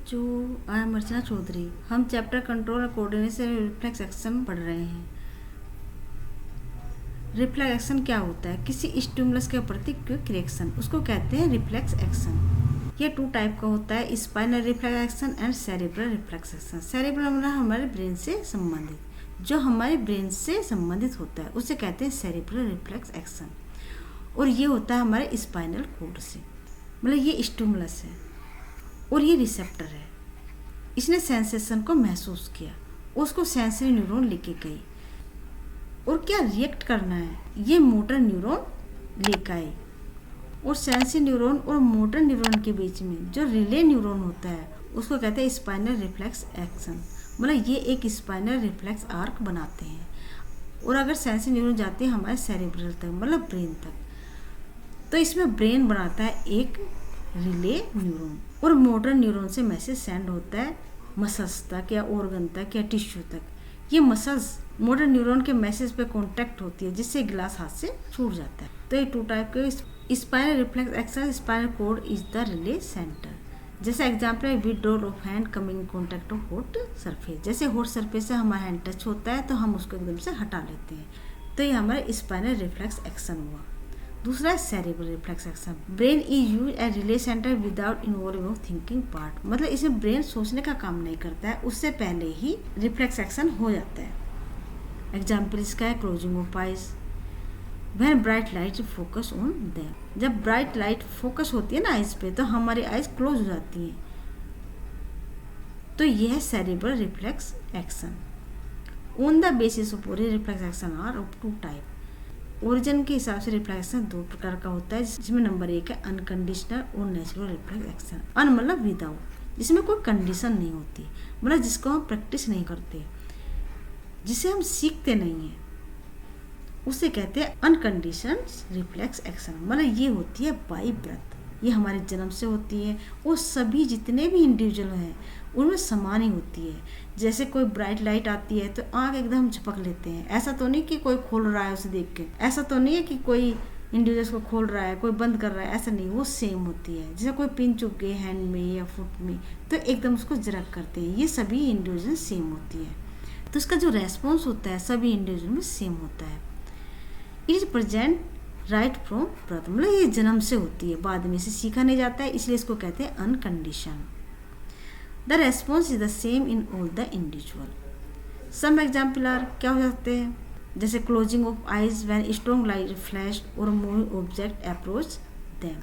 बच्चों, I am अर्चना चौधरी। हम chapter control और कोऑर्डिनेशन रिफ्लेक्स एक्शन पढ़ रहे हैं। रिफ्लेक्स एक्शन क्या होता है? किसी स्टिमुलस के प्रति क्विक रिएक्शन, उसको कहते हैं रिफ्लेक्स एक्शन। ये 2 टाइप का होता है, spinal reflex action and cerebral reflex action. Cerebral मतलब हमारे ब्रेन से संबंधित, जो हमारे ब्रेन से संबंधित होता है उसे कहते हैं सेरेब्रल रिफ्लेक्स एक्शन। और ये होता है हमारे स्पाइनल कॉर्ड से, मतलब ये स्टिमुलस है और ये रिसेप्टर है। इसने सेंसेशन को महसूस किया, उसको सेंसरी न्यूरॉन लेके गई और क्या रिएक्ट करना है ये मोटर न्यूरॉन लेकर आए। और सेंसरी न्यूरॉन और मोटर न्यूरॉन के बीच में जो रिले न्यूरॉन होता है उसको कहते हैं स्पाइनल रिफ्लेक्स एक्शन। मतलब ये एक स्पाइनल रिफ्लेक्स आर्क बनाते हैं। और अगर सेंसरी न्यूरॉन जाते हैं हमारे सेरेब्रल तक, मतलब ब्रेन तक, तो इसमें ब्रेन बनाता है एक रिले न्यूरॉन और मोटर न्यूरॉन से मैसेज सेंड होता है मसल्स तक या ऑर्गन तक या टिश्यू तक। ये मसल्स मोटर न्यूरॉन के मैसेज पे कांटेक्ट होती है जिससे गिलास हाथ से छूट जाता है। तो ये 2 टाइप के spinal reflex action. Spinal cord is the relay centre. जैसे एग्जाम्पल है withdrawal of hand coming in contact of hot surface. जैसे हॉट सरफेस से हमारा हैंड टच होता है तो हम उसको एकदम से हटा लेते हैं, तो ये हमारा स्पाइनल रिफ्लेक्स एक्शन हुआ। दूसरा है cerebral reflex action. Brain is use as relay centre without involving thinking part. मतलब इसमें ब्रेन सोचने का काम नहीं करता है, उससे पहले ही रिफ्लेक्स एक्शन हो जाता है। एग्जाम्पल इसका है closing of eyes when bright light focus on them. जब ब्राइट लाइट फोकस होती है ना आइज पे तो हमारी आइज क्लोज हो जाती हैं। तो यह है cerebral reflex action. On the basis of reflex action are of 2 type. Origin के हिसाब से रिफ्लेक्स एक्शन 2 प्रकार का होता है, जिसमें नंबर 1 है अनकंडीशनल और नेचुरल रिफ्लेक्स एक्शन। अन मतलब विदाउट, जिसमें कोई कंडीशन नहीं होती, मतलब जिसको हम प्रैक्टिस नहीं करते, जिसे हम सीखते नहीं हैं, उसे कहते हैं अनकंडीशनल रिफ्लेक्स एक्शन। मतलब ये होती है बाई बर्थ, ये हमारे जन्म से होती है और सभी जितने भी इंडिविजुअल हैं उनमें समान ही होती है। जैसे कोई ब्राइट लाइट आती है तो आँख एकदम झपक लेते हैं। ऐसा तो नहीं कि कोई खोल रहा है उसे देख के, ऐसा तो नहीं है कि कोई इंडिविजुअल को खोल रहा है कोई बंद कर रहा है, ऐसा नहीं, वो सेम होती है। जैसे कोई पिन चुभ गए हैंड में या फुट में तो एकदम उसको जरक करते हैं। ये सभी इंडिविजुअल सेम होती है, तो उसका जो रेस्पॉन्स होता है सभी इंडिविजुअल में सेम होता है। It is present right from birth, मतलब ये जन्म से होती है, बाद में से सीखा नहीं जाता है, इसलिए इसको कहते हैं uncondition. The response is the same in all the individual. Some example are क्या हो सकते हैं, जैसे closing of eyes when strong light flash और मूविंग ऑब्जेक्ट अप्रोच देम।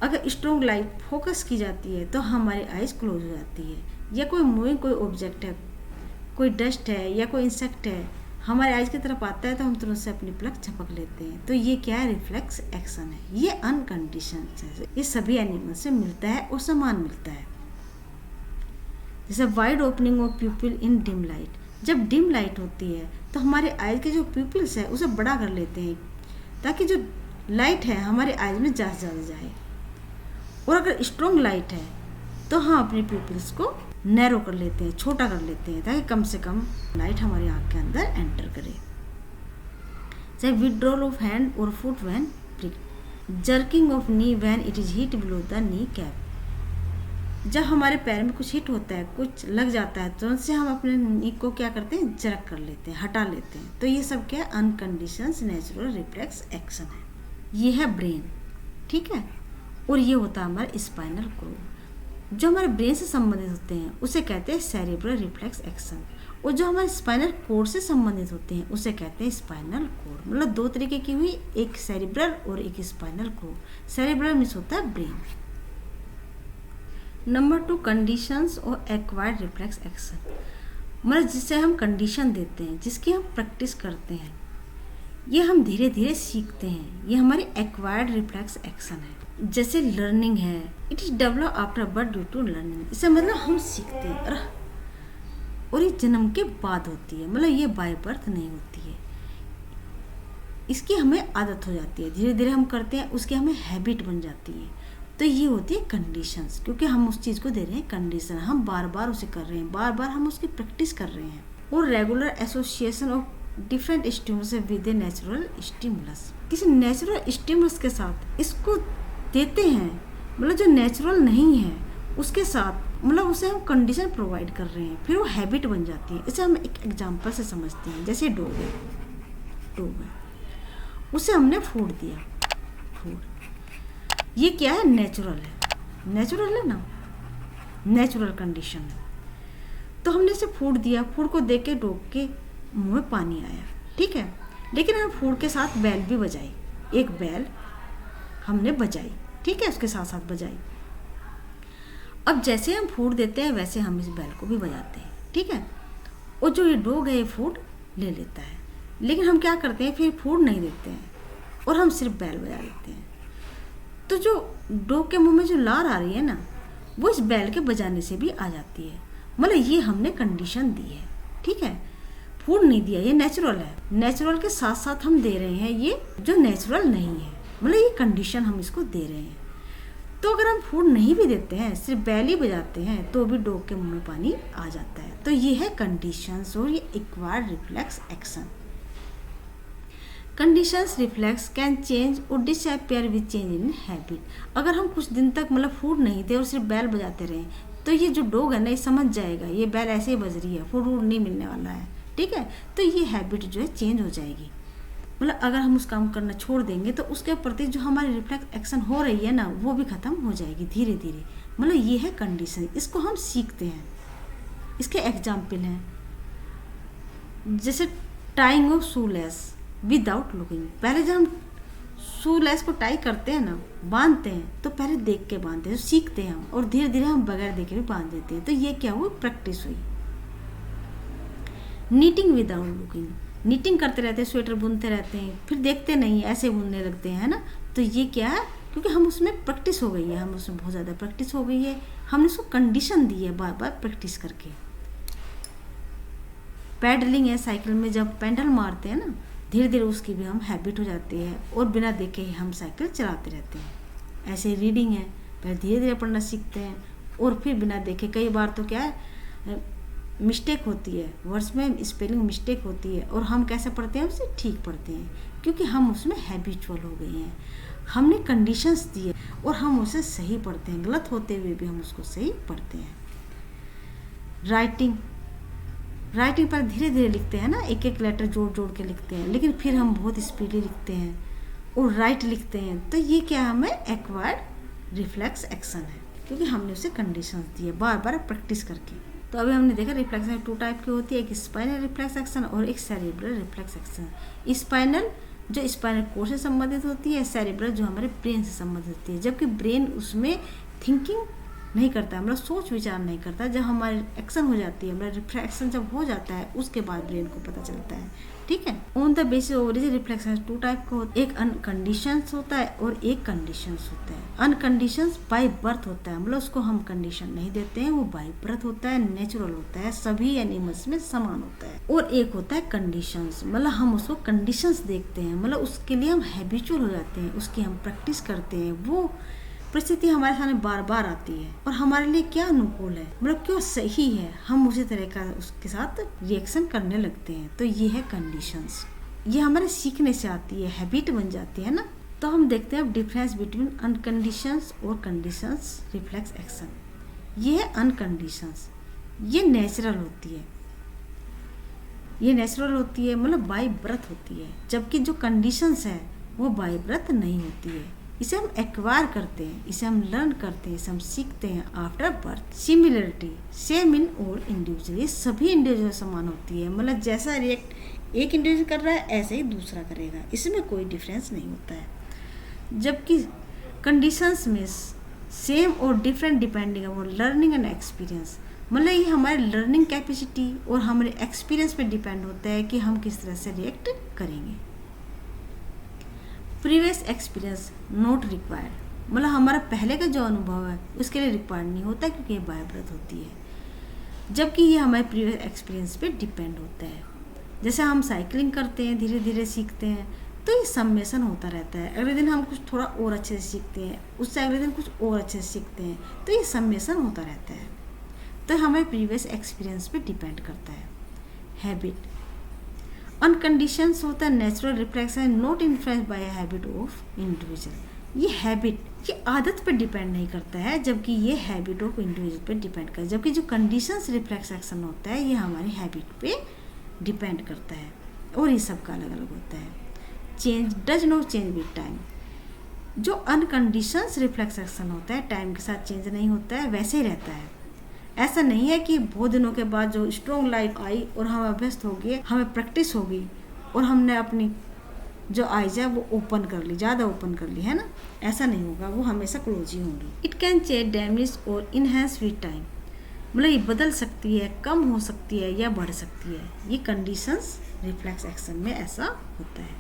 अगर स्ट्रॉन्ग लाइट फोकस की जाती है तो हमारी आइज क्लोज हो जाती है, या कोई मूविंग कोई ऑब्जेक्ट है, कोई डस्ट है या कोई इंसेक्ट है हमारे आइज की तरफ आता है तो हम तुरंत से अपनी पलक झपक लेते हैं। तो ये क्या है, रिफ्लेक्स एक्शन है। ये अनकंडीशन है, ये सभी एनिमल से मिलता है और समान मिलता है। जैसे wide opening of प्यूपिल in dim light. जब डिम लाइट होती है तो हमारे आइज के जो प्यूपिल्स है उसे बड़ा कर लेते हैं ताकि जो लाइट है हमारे आइज में ज़्यादा जाए। और अगर स्ट्रॉन्ग लाइट है तो हम अपने प्यूपिल्स को नैरो कर लेते हैं, छोटा कर लेते हैं, ताकि कम से कम लाइट हमारी आँख के अंदर एंटर करे। चाहे विथड्रॉल ऑफ हैंड और foot when pricked, jerking of knee when it is hit below the kneecap. जब हमारे पैर में कुछ हिट होता है, कुछ लग जाता है, तुरंत से हम अपने नी को क्या करते हैं, जरक कर लेते हैं, हटा लेते हैं। तो ये सब क्या है, अनकंडीशंस नेचुरल रिफ्लेक्स एक्शन है। ये है ब्रेन, ठीक है। और ये होता है हमारा स्पाइनल कॉर्ड। जो हमारे ब्रेन से संबंधित होते हैं उसे कहते हैं सेरेब्रल रिफ्लेक्स एक्शन, और जो हमारे स्पाइनल कॉर्ड से संबंधित होते हैं उसे कहते हैं स्पाइनल कॉर्ड। मतलब 2 तरीके की हुई, एक सेरेब्रल और एक स्पाइनल कॉर्ड। सेरेब्रल मीन्स होता है ब्रेन। नंबर 2, कंडीशंस और एक्वायर्ड रिफ्लेक्स एक्शन। मतलब जिसे हम कंडीशन देते हैं, जिसकी हम प्रैक्टिस करते हैं, ये हम धीरे धीरे सीखते हैं, ये हमारी एक्वायर्ड रिफ्लेक्स एक्शन है। जैसे लर्निंग है, it is develop after birth due to learning. इससे मतलब हम सीखते हैं और ये जन्म के बाद होती है, मतलब ये बाय बर्थ नहीं होती है। इसकी हमें आदत हो जाती है, धीरे धीरे हम करते हैं, उसकी हमें हैबिट बन जाती है। तो ये होती है कंडीशंस, क्योंकि हम उस चीज़ को दे रहे हैं कंडीशन, हम बार बार उसे कर रहे हैं, बार बार हम उसकी प्रैक्टिस कर रहे हैं। और regular association of different stimulus with a natural stimulus. किसी नेचुरल स्टिमुलस के साथ इसको देते हैं, मतलब जो नेचुरल नहीं है उसके साथ मतलब उसे हम कंडीशन प्रोवाइड कर रहे हैं, फिर वो हैबिट बन जाती है। इसे हम एक एग्जांपल से समझते हैं। जैसे डॉग है, उसे हमने फूड दिया। फूड ये क्या है, नेचुरल है ना, नेचुरल कंडीशन है। तो हमने इसे फूड दिया, फूड को देख के डॉग के मुंह में पानी आया, ठीक है। लेकिन हम फूड के साथ बैल भी बजाई, एक बैल हमने बजाई, ठीक है, उसके साथ साथ बजाई। अब जैसे हम फूड देते हैं वैसे हम इस बैल को भी बजाते हैं, ठीक है। और जो ये डॉग है ये फूड ले लेता है, लेकिन हम क्या करते हैं, फिर फूड नहीं देते हैं और हम सिर्फ बैल बजा देते हैं। तो जो डॉग के मुंह में जो लार आ रही है ना, वो इस बैल के बजाने से भी आ जाती है। मतलब ये हमने कंडीशन दी है, ठीक है। फूड नहीं दिया, ये नेचुरल है। नेचुरल के साथ साथ हम दे रहे हैं ये जो नेचुरल नहीं है, मतलब ये कंडीशन हम इसको दे रहे हैं। तो अगर हम फूड नहीं भी देते हैं, सिर्फ बैल ही बजाते हैं, तो भी डॉग के मुंह में पानी आ जाता है। तो ये है कंडीशंस और ये acquired reflex action. Conditions reflex can change और disappear with change in habit. अगर हम कुछ दिन तक मतलब फूड नहीं दे और सिर्फ बैल बजाते रहें, तो ये जो डॉग है ना, ये समझ जाएगा ये बैल ऐसे ही बज रही है, फूड नहीं मिलने वाला है, ठीक है। तो ये हैबिट जो है चेंज हो जाएगी। मतलब अगर हम उस काम करना छोड़ देंगे तो उसके प्रति जो हमारी रिफ्लेक्स एक्शन हो रही है ना, वो भी ख़त्म हो जाएगी धीरे धीरे। मतलब ये है कंडीशन, इसको हम सीखते हैं। इसके एग्जाम्पल हैं, जैसे tying of shoelace without looking. पहले जब हम शूलेस को टाई करते हैं ना, बांधते हैं, तो पहले देख के बांधते हैं, तो सीखते हैं हम, और धीरे धीरे हम बगैर देखे भी बांध देते हैं। तो ये क्या हुआ, प्रैक्टिस हुई। नीटिंग विदाउट लुकिंग, नीटिंग करते रहते हैं, स्वेटर बुनते रहते हैं, फिर देखते नहीं, ऐसे बुनने लगते हैं, है ना। तो ये क्या है, क्योंकि हम उसमें प्रैक्टिस हो गई है, हम उसमें बहुत ज़्यादा प्रैक्टिस हो गई है, हमने उसको कंडीशन दी है बार बार प्रैक्टिस करके। पैडलिंग है, साइकिल में जब पेडल मारते हैं ना, धीरे धीरे उसकी भी हम हैबिट हो जाती है और बिना देखे ही हम साइकिल चलाते रहते हैं। ऐसे रीडिंग है, पहले धीरे धीरे पढ़ना सीखते हैं और फिर बिना देखे, कई बार तो क्या है मिस्टेक होती है, वर्ड्स में स्पेलिंग मिस्टेक होती है, और हम कैसे पढ़ते हैं, उसे ठीक पढ़ते हैं, क्योंकि हम उसमें हैबिचुअल हो गए हैं। हमने कंडीशंस दिए और हम उसे सही पढ़ते हैं, गलत होते हुए भी हम उसको सही पढ़ते हैं। राइटिंग पर धीरे धीरे लिखते हैं ना, एक एक लेटर जोड़ जोड़ के लिखते हैं, लेकिन फिर हम बहुत स्पीडली लिखते हैं और राइट लिखते हैं। तो ये क्या हमें एक्वायर्ड रिफ्लेक्स एक्शन है, क्योंकि हमने उसे कंडीशंस दी है बार बार प्रैक्टिस करके। तो अभी हमने देखा रिफ्लेक्स टू टाइप की होती है, एक स्पाइनल रिफ्लेक्स एक्शन और एक सेरिब्रल रिफ्लेक्स एक्शन। स्पाइनल जो स्पाइनल कोर्ड से संबंधित होती है, सेरिब्रल जो हमारे ब्रेन से संबंधित होती है। जबकि ब्रेन उसमें थिंकिंग नहीं करता, मतलब सोच विचार नहीं करता। जब हमारी एक्शन हो जाती है, मतलब रिफ्लेक्शन जब हो जाता है, उसके बाद ब्रेन को पता चलता है, ठीक है। On the basis of origin reflection two type का होता है, एक अनकंडीशंस होता है और एक कंडीशंस होता है। अनकंडीशंस बाय बर्थ होता है, मतलब उसको हम कंडीशन नहीं देते हैं, वो बाय बर्थ होता है, नेचुरल होता है, सभी एनिमल्स में समान होता है। और एक होता है कंडीशंस, मतलब हम उसको कंडीशंस देखते हैं, मतलब उसके लिए हम हैबिचुअल हो जाते हैं, उसकी हम प्रैक्टिस करते हैं, वो परिस्थिति हमारे सामने बार बार आती है और हमारे लिए क्या अनुकूल है, मतलब क्यों सही है, हम उसी तरह का उसके साथ रिएक्शन करने लगते हैं। तो ये है कंडीशंस, ये हमारे सीखने से आती है, हैबिट बन जाती है ना। तो हम देखते हैं डिफरेंस बिटवीन अनकंडीशंस और कंडीशंस रिफ्लेक्स एक्शन। ये है अनकंडीशंस, ये नेचुरल होती है, ये नेचुरल होती है, मतलब बाय बर्थ होती है। जबकि जो कंडीशंस है वो बाय बर्थ नहीं होती है, इसे हम एक्वायर करते हैं, इसे हम लर्न करते हैं, इसे हम सीखते हैं after birth. Similarity same in all individual, ये सभी इंडिविजुअल समान होती है, मतलब जैसा रिएक्ट एक इंडिविजुअल कर रहा है ऐसे ही दूसरा करेगा, इसमें कोई डिफरेंस नहीं होता है। जबकि कंडीशंस में सेम और different depending upon learning and experience, मतलब ये हमारे लर्निंग कैपेसिटी और हमारे एक्सपीरियंस पे डिपेंड होता है कि हम किस तरह से रिएक्ट करेंगे। प्रीवियस एक्सपीरियंस नॉट रिक्वायर्ड, मतलब हमारा पहले का जो अनुभव है उसके लिए रिक्वायर्ड नहीं होता, क्योंकि ये बाय बर्थ होती है। जबकि ये हमारे प्रीवियस एक्सपीरियंस पे डिपेंड होता है। जैसे हम साइकिलिंग करते हैं, धीरे धीरे सीखते हैं, तो ये सम्मेशन होता रहता है। अगले दिन हम कुछ थोड़ा और अच्छे से सीखते हैं, उससे अगले दिन कुछ और अच्छे से सीखते हैं, तो ये सम्मेशन होता रहता है। तो हमारे प्रीवियस एक्सपीरियंस पे डिपेंड करता है। हैबिट अनकंडीशंस होता है natural reflection not influenced by habit of individual, ये हैबिट, ये आदत पर डिपेंड नहीं करता है, जबकि ये हैबिट ऑफ इंडिविजुअल पे डिपेंड करता है। जबकि जो कंडीशंस रिफ्लेक्स एक्शन होता है ये हमारी हैबिट पे डिपेंड करता है और ये सबका अलग अलग होता है। Change does not change with time. जो अनकंडीशंस रिफ्लेक्स एक्शन होता है टाइम के साथ चेंज नहीं होता है, वैसे ही रहता है। ऐसा नहीं है कि बहुत दिनों के बाद जो स्ट्रॉन्ग लाइट आई और हम अभ्यस्त हो गए, हमें प्रैक्टिस हो गई और हमने अपनी जो आईज है वो ओपन कर ली, ज़्यादा ओपन कर ली, है ना। ऐसा नहीं होगा, वो हमेशा क्लोज ही होंगी। इट कैन चेंज, डैमेज और इनहेंस विद टाइम। मतलब ये बदल सकती है, कम हो सकती है या बढ़ सकती है। ये कंडीशंस रिफ्लेक्स एक्शन में ऐसा होता है।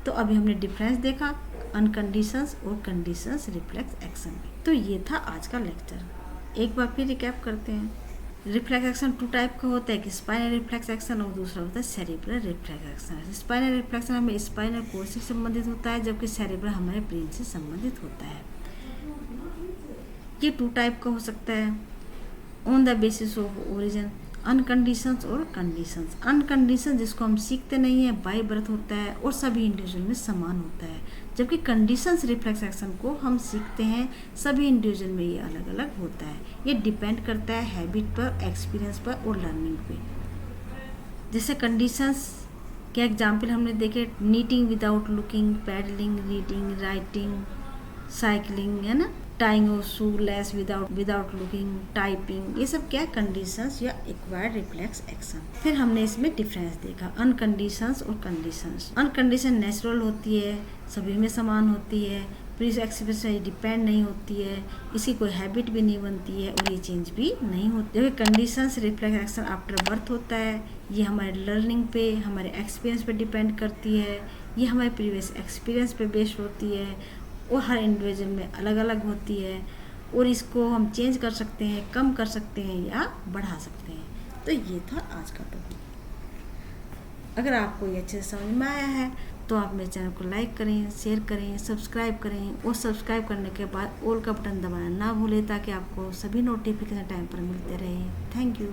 तो अभी हमने डिफरेंस देखा अनकंडीशंस और कंडीशंस रिफ्लेक्स एक्शन में। तो ये था आज का लेक्चर। एक बार फिर रिकैप करते हैं। रिफ्लेक्स एक्शन 2 टाइप का होता है, कि स्पाइनल रिफ्लेक्स एक्शन और दूसरा होता है cerebral reflex action. Spinal reflex हमें स्पाइनल कोर्ड से संबंधित होता है, जबकि सेरेब्रल हमारे ब्रेन से संबंधित होता है। ये 2 टाइप का हो सकता है on the basis of origin, unconditions और कंडीशंस। अनकंडीशन जिसको हम सीखते नहीं है, बाय बर्थ होता है और सभी इंडिविजुअल में समान होता है, जबकि कंडीशंस रिफ्लेक्स एक्शन को हम सीखते हैं, सभी इंडिविजुअल में ये अलग अलग होता है। ये डिपेंड करता है हैबिट पर, एक्सपीरियंस पर और लर्निंग पे। जैसे कंडीशंस के एग्जाम्पल हमने देखे, knitting without looking, pedalling, reading, writing, cycling, है ना, tying of shoe lace without looking, typing. ये सब क्या कंडीशंस या एक्वायर्ड रिफ्लेक्स एक्शन। फिर हमने इसमें डिफरेंस देखा अनकंडीशंस और कंडीशंस। अनकंडीशन नेचुरल होती है, सभी में समान होती है, प्रीवियस एक्सपीरियंस से डिपेंड नहीं होती है, इसकी कोई हैबिट भी नहीं बनती है और ये चेंज भी नहीं होती। जबकि conditions reflex action after birth होता है, ये हमारे लर्निंग पे, हमारे एक्सपीरियंस पे डिपेंड करती है, ये हमारे प्रीवियस एक्सपीरियंस पे बेस्ड होती है और हर इंडिविजुअल में अलग अलग होती है और इसको हम चेंज कर सकते हैं, कम कर सकते हैं या बढ़ा सकते हैं। तो ये था आज का टॉपिक। अगर आपको ये अच्छे से समझ में आया है तो आप मेरे चैनल को लाइक करें, शेयर करें, सब्सक्राइब करें और सब्सक्राइब करने के बाद ऑल का बटन दबाना ना भूलें, ताकि आपको सभी नोटिफिकेशन टाइम पर मिलते रहे। Thank you.